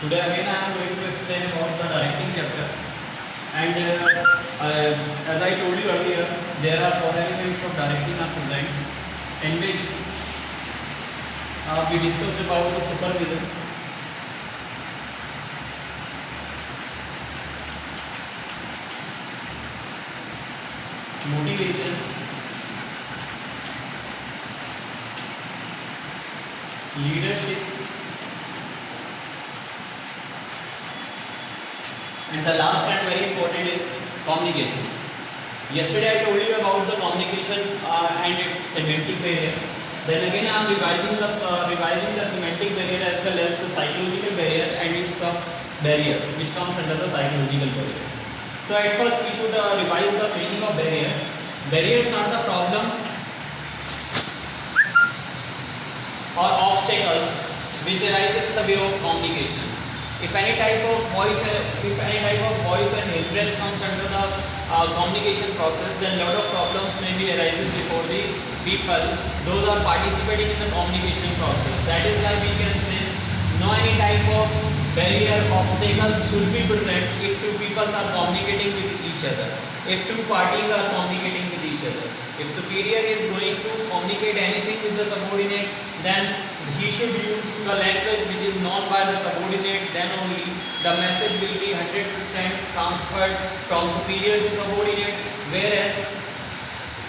Today again I am going to explain about the directing chapter. And as I told you earlier, there are four elements of directing are present, in which we discussed about the supervision, motivation, leadership, and the last and very important is communication. Yesterday I told you about the communication and its semantic barrier. Then again I am revising the semantic barrier as well as the psychological barrier and its barriers which comes under the psychological barrier. So at first we should revise the meaning of barrier. Barriers are the problems or obstacles which arise in the way of communication. If any type of voice and hindrance comes under the communication process, then lot of problems may be arises before the people those are participating in the communication process. That is why we can say no any type of barrier obstacles should be present if two people are communicating with each other, if two parties are communicating with each other. If superior is going to communicate anything with the subordinate, then he should use the language which is known by the subordinate, then only the message will be 100% transferred from superior to subordinate. Whereas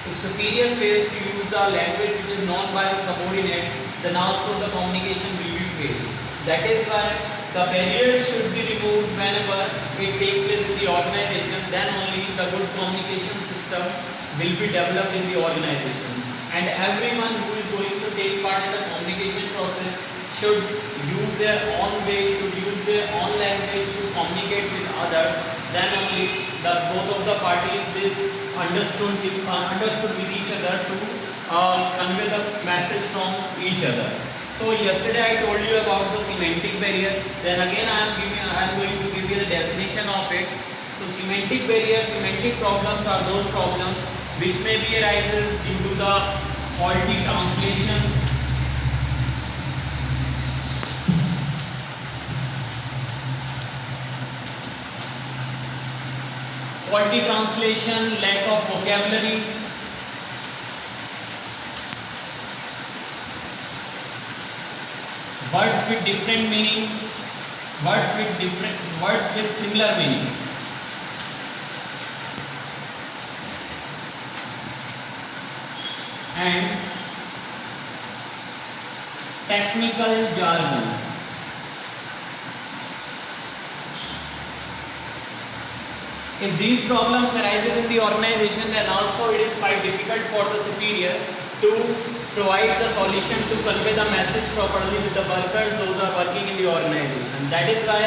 if superior fails to use the language which is known by the subordinate, then also the communication will be failed. That is why the barriers should be removed whenever it takes place in the organization. Then only the good communication system will be developed in the organization. And everyone who is going to take part in the communication process should use their own way, should use their own language to communicate with others. Then only the both of the parties will understood with each other to convey the message from each other. So yesterday I told you about the semantic barrier. Then again I am going to give you the definition of it. So semantic barrier, semantic problems are those problems which may be arises due to the faulty translation, lack of vocabulary, words with different meaning, words with similar meaning. And technical jargon. If these problems arises in the organization, then also it is quite difficult for the superior to provide the solution to convey the message properly to the workers those are working in the organization. That is why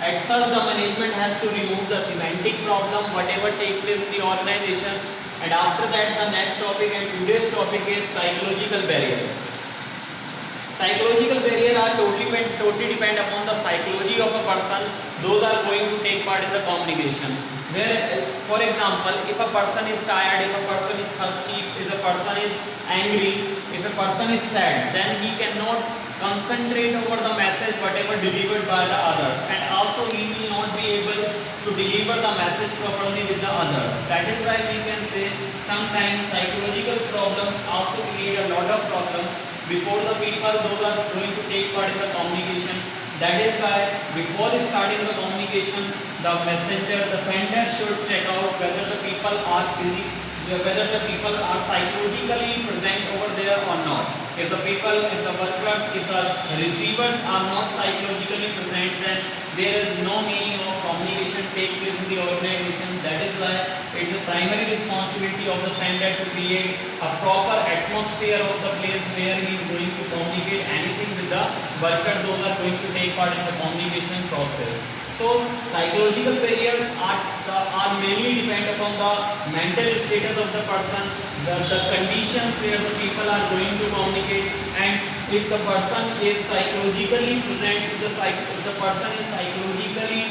at first the management has to remove the semantic problem whatever take place in the organization. And after that the next topic and today's topic is psychological barrier. Psychological barrier are totally depend upon the psychology of a person those are going to take part in the communication. Where for example, if a person is tired, if a person is thirsty, if a person is angry, if a person is sad, then he cannot concentrate over the message whatever delivered by the others, and also he will not be able to deliver the message properly with the others. That is why we can say sometimes psychological problems also create a lot of problems before the people those are going to take part in the communication. That is why before starting the communication, the sender should check out whether the people are psychologically present over there or not. If the workers, if the receivers are not psychologically present, then there is no meaning of communication take place in the organization. That is why it is a primary responsibility of the sender to create a proper atmosphere of the place where he is going to communicate anything with the workers those are going to take part in the communication process. So psychological barriers are mainly depend upon the mental status of the person, the conditions where the people are going to communicate, and if the person is psychologically present, if the person is psychologically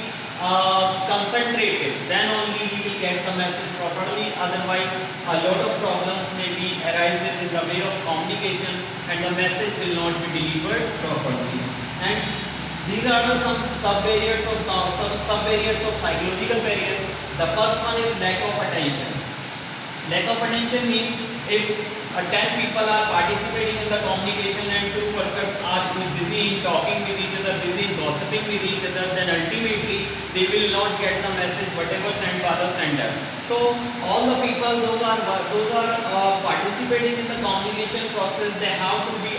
concentrated, then only he will get the message properly. Otherwise, a lot of problems may be arises in the way of communication, and the message will not be delivered properly. And These are the some sub barriers of psychological barriers. The first one is lack of attention. Lack of attention means if 10 people are participating in the communication and 2 workers are busy in talking with each other, busy in gossiping with each other, then ultimately they will not get the message whatever sent by the sender. So all the people those are participating in the communication process, they have to be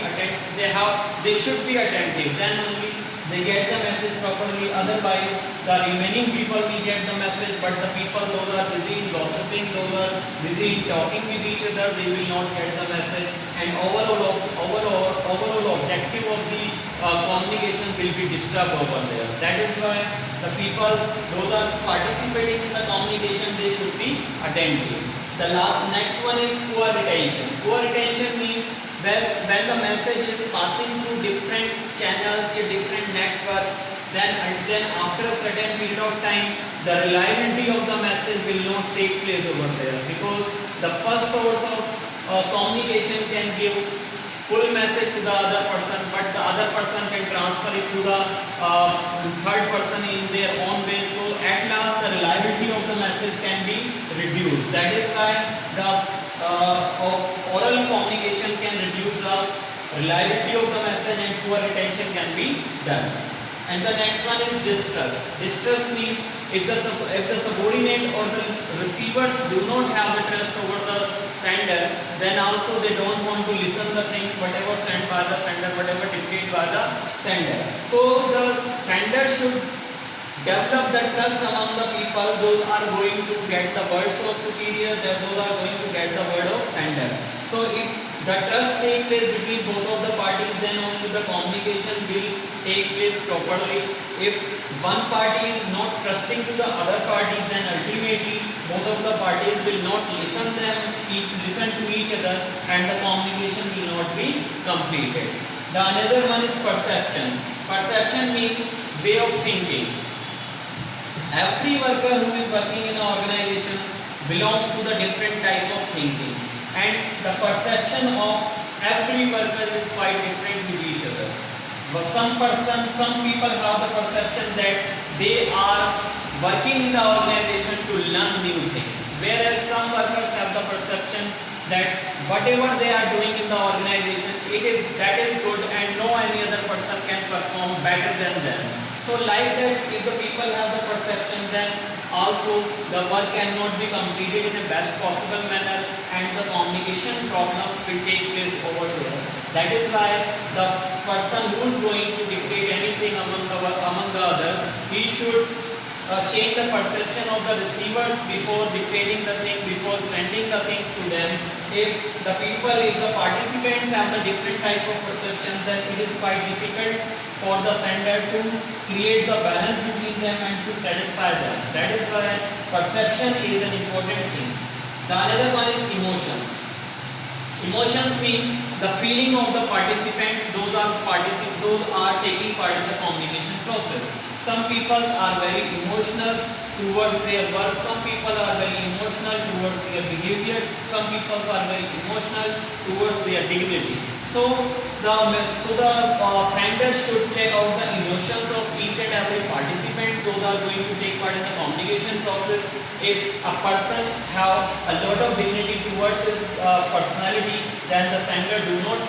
they should be attentive. Then only they get the message properly. Otherwise, the remaining people will get the message, but the people those are busy in gossiping, those are busy in talking with each other, they will not get the message. And overall objective of the communication will be disturbed over there. That is why the people those are participating in the communication, they should be attentive. The next one is poor retention. Poor retention means when the message is passing through different channels, different networks, then after a certain period of time, the reliability of the message will not take place over there, because the first source of communication can give full message to the other person, but the other person can transfer it to the third person in their own way. So at last the reliability of the message can be reduced. That is why the oral communication can reduce the reliability of the message and poor retention can be done. And the next one is distrust. Distrust means if the subordinate or the receivers do not have the trust over the sender, then also they don't want to listen the things whatever sent by the sender, whatever dictated by the sender. So the sender should develop the trust among the people. Those are going to get the words of superior, those are going to get the word of sender. So if the trust takes place between both of the parties, then only the communication will take place properly. If one party is not trusting to the other party, then ultimately both of the parties will not listen to each other, and the communication will not be completed. The another one is perception. Perception means way of thinking. Every worker who is working in an organization belongs to the different type of thinking, and the perception of every worker is quite different with each other. Some people have the perception that they are working in the organization to learn new things, whereas some workers have the perception that whatever they are doing in the organization, that is good and no any other person can perform better than them. So like that, if the people have the perception, then also the work cannot be completed in the best possible manner, and the communication problems will take place over there. That is why the person who is going to dictate anything among the other, he should change the perception of the receivers before dictating the thing, before sending the things to them. If the participants have the different type of perception, then it is quite difficult for the sender to create the balance between them and to satisfy them. That is why perception is an important thing. The another one is emotions. Emotions means the feeling of the participants, those are taking part in the communication process. Some people are very emotional towards their work, some people are very emotional towards their behavior, some people are very emotional towards their dignity. So the sender should check out the emotions of each and every participant. Those are going to take part in the communication process. If a person have a lot of dignity towards his personality, then the sender do not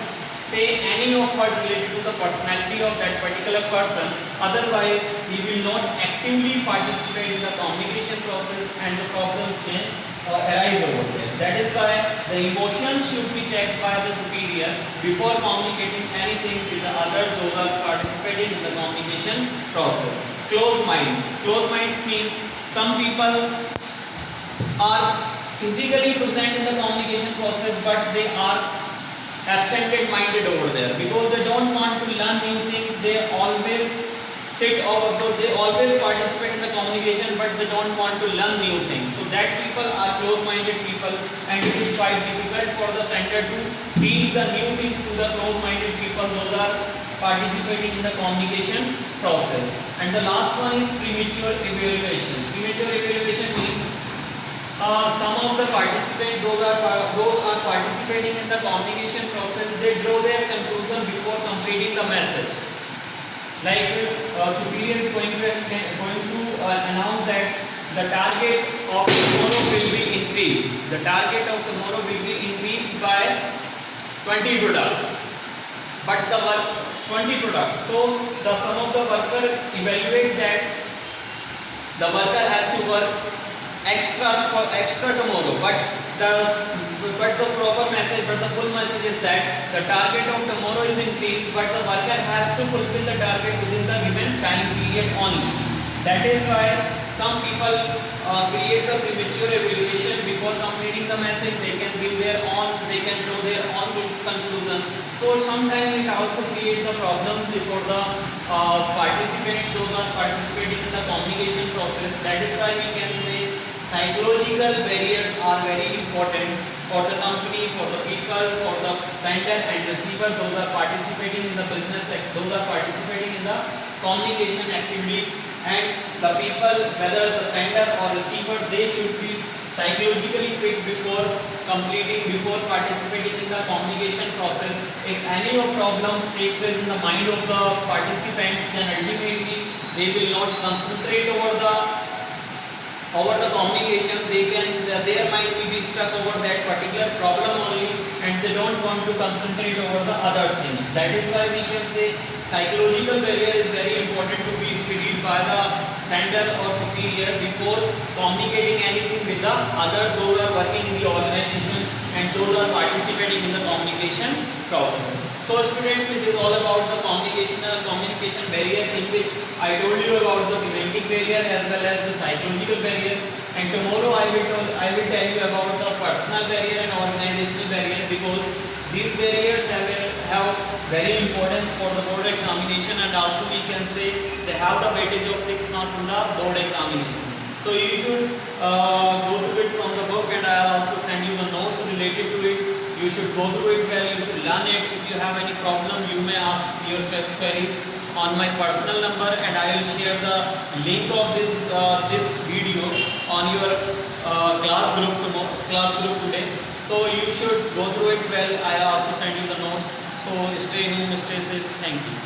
say any of what related to the personality of that particular person. Otherwise, he will not actively participate in the communication process, and the problems can arise over there. That is why the emotions should be checked by the superior before communicating anything with the others those are participating in the communication process. Closed minds. Closed minds means some people are physically present in the communication process, but they are absent minded over there because they don't want to learn new things. They always they always participate in the communication, but they don't want to learn new things. So that people are close-minded people, and it is quite difficult for the center to teach the new things to the close-minded people those are participating in the communication process. And the last one is premature evaluation. Premature evaluation means some of the participants, those are participating in the communication process, they draw their conclusion before completing the message. Like superior is going to announce that the target of tomorrow will be increased. The target of tomorrow will be increased by 20 products. But the work 20 products. So the sum of the worker evaluate that the worker has to work extra tomorrow. But the proper message, but the full message is that the target of tomorrow is increased, but the worker has to fulfill the target within the given time period only. That is why some people create a premature evaluation before completing the message. They can draw their own conclusion. So sometimes it also creates the problem before the participants, those are participating in the communication process. That is why we can say psychological barriers are very important for the company, for the people, for the sender and receiver. Those are participating in the business, those are participating in the communication activities, and the people, whether the sender or receiver, they should be psychologically fit before participating in the communication process. If any of problems take place in the mind of the participants, then ultimately they will not concentrate over the communication. Their mind will be stuck over that particular problem only, and they don't want to concentrate over the other things. That is why we can say psychological barrier is very important to be studied by the sender or superior before communicating anything with the other, those are working in the organization and those are participating in the communication process. So students, it is all about the communication barrier, in which I told you about the semantic barrier as well as the psychological barrier, and tomorrow I will tell you about the personal barrier and organizational barrier, because these barriers have very importance for the board examination, and also we can say they have the weightage of 6 marks in the board examination. So you should go through it from the book, and I will also send you the notes related to it. You should go through it well, you should learn it. If you have any problem, you may ask your queries on my personal number, and I will share the link of this video on your class group today. So you should go through it well. I also send you the notes. So stay home, stay safe. Thank you.